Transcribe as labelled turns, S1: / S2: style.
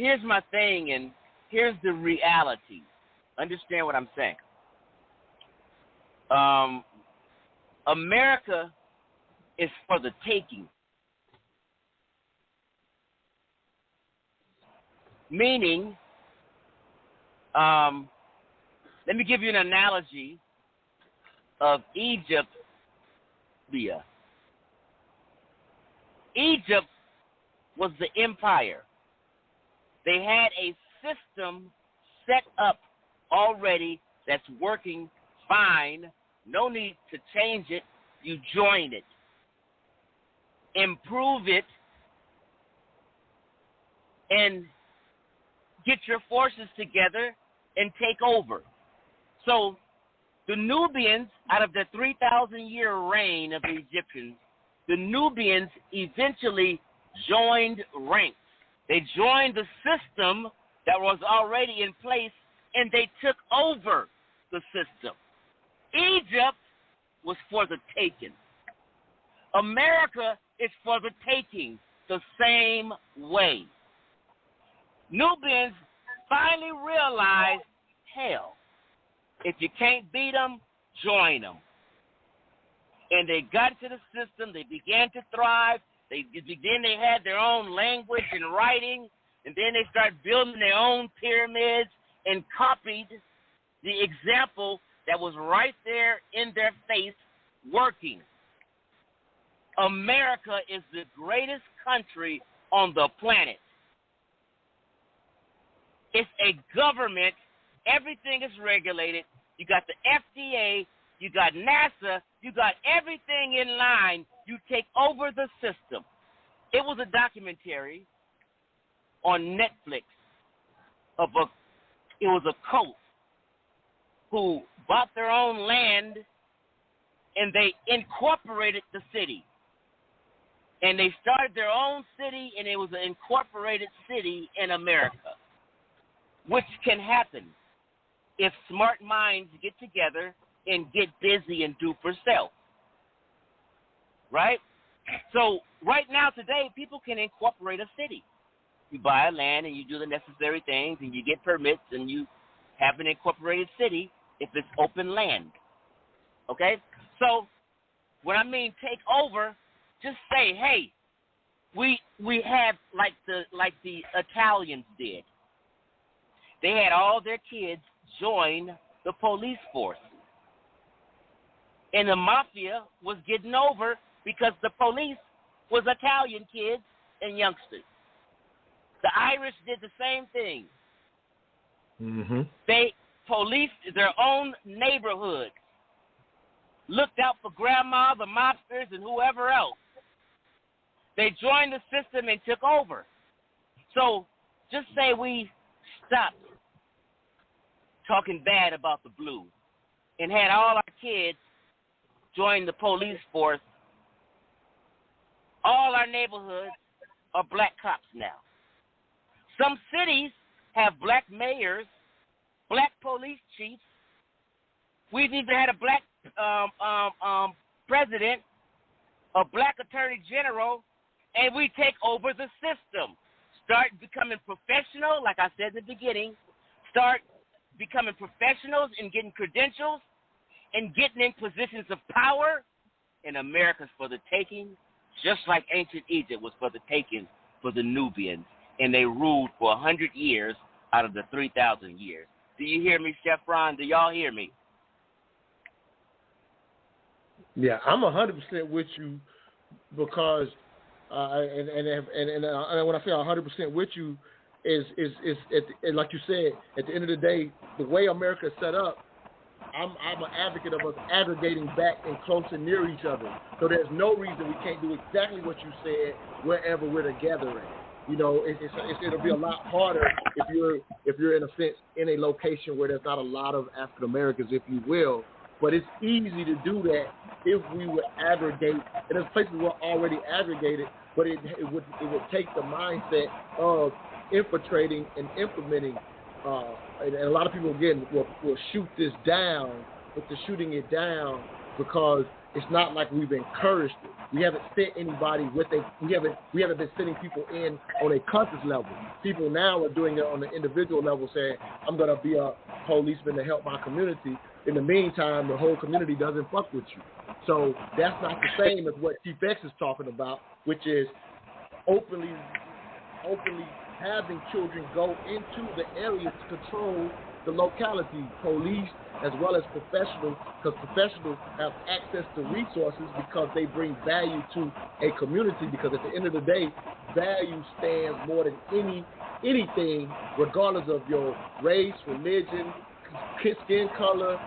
S1: here's my thing, and here's the reality. Understand what I'm saying? America is for the taking. Meaning, let me give you an analogy of Egypt. Egypt was the empire. They had a system set up already that's working fine. No need to change it. You join it. Improve it. And get your forces together and take over. So the Nubians, out of the 3,000-year reign of the Egyptians, the Nubians eventually joined ranks. They joined the system that was already in place, and they took over the system. Egypt was for the taking. America is for the taking the same way. Nubians finally realized, hell, if you can't beat them, join them. And they got into the system. They began to thrive. Then they had their own language and writing, and then they started building their own pyramids and copied the example that was right there in their face working. America is the greatest country on the planet. It's a government. Everything is regulated. You got the FDA. You got NASA. You got everything in line. You take over the system. It was a documentary on Netflix it was a cult who bought their own land and they incorporated the city. And they started their own city, and it was an incorporated city in America, which can happen if smart minds get together and get busy and do for self. Right? So right now, today, people can incorporate a city. You buy a land and you do the necessary things and you get permits and you have an incorporated city if it's open land. Okay? So when I mean take over, just say, hey, we have like the Italians did. They had all their kids join the police force. And the mafia was getting over because the police was Italian kids and youngsters. The Irish did the same thing.
S2: Mm-hmm.
S1: They policed their own neighborhood, looked out for grandma, the mobsters, and whoever else. They joined the system and took over. So just say we stopped talking bad about the blue and had all our kids join the police force. All our neighborhoods are black cops now. Some cities have black mayors, black police chiefs. We've even had a black president, a black attorney general, and we take over the system. Start becoming professional, like I said in the beginning. Start becoming professionals and getting credentials and getting in positions of power. And America's for the taking, just like ancient Egypt was for the taking for the Nubians. And they ruled for 100 years out of the 3,000 years. Do you hear me, Chef Ron? Do y'all hear me?
S2: Yeah, I'm 100% with you because, and when I say 100% with you, is like you said, at the end of the day, the way America is set up, I'm an advocate of us aggregating back and close and near each other. So there's no reason we can't do exactly what you said wherever we're together at. You know, it'll be a lot harder if you're in a sense in a location where there's not a lot of African Americans, if you will. But it's easy to do that if we would aggregate. And there's places we're already aggregated, but it would take the mindset of infiltrating and implementing. And a lot of people again will shoot this down, but they're shooting it down because It's not like we've encouraged it. We haven't sent anybody we haven't been sending people in on a conscious level. People now are doing it on an individual level, saying, I'm going to be a policeman to help my community. In the meantime, the whole community doesn't fuck with you. So that's not the same as what Chief X is talking about, which is openly having children go into the area to control the locality, police as well as professionals, because professionals have access to resources because they bring value to a community, because at the end of the day, value stands more than anything, regardless of your race, religion, skin color,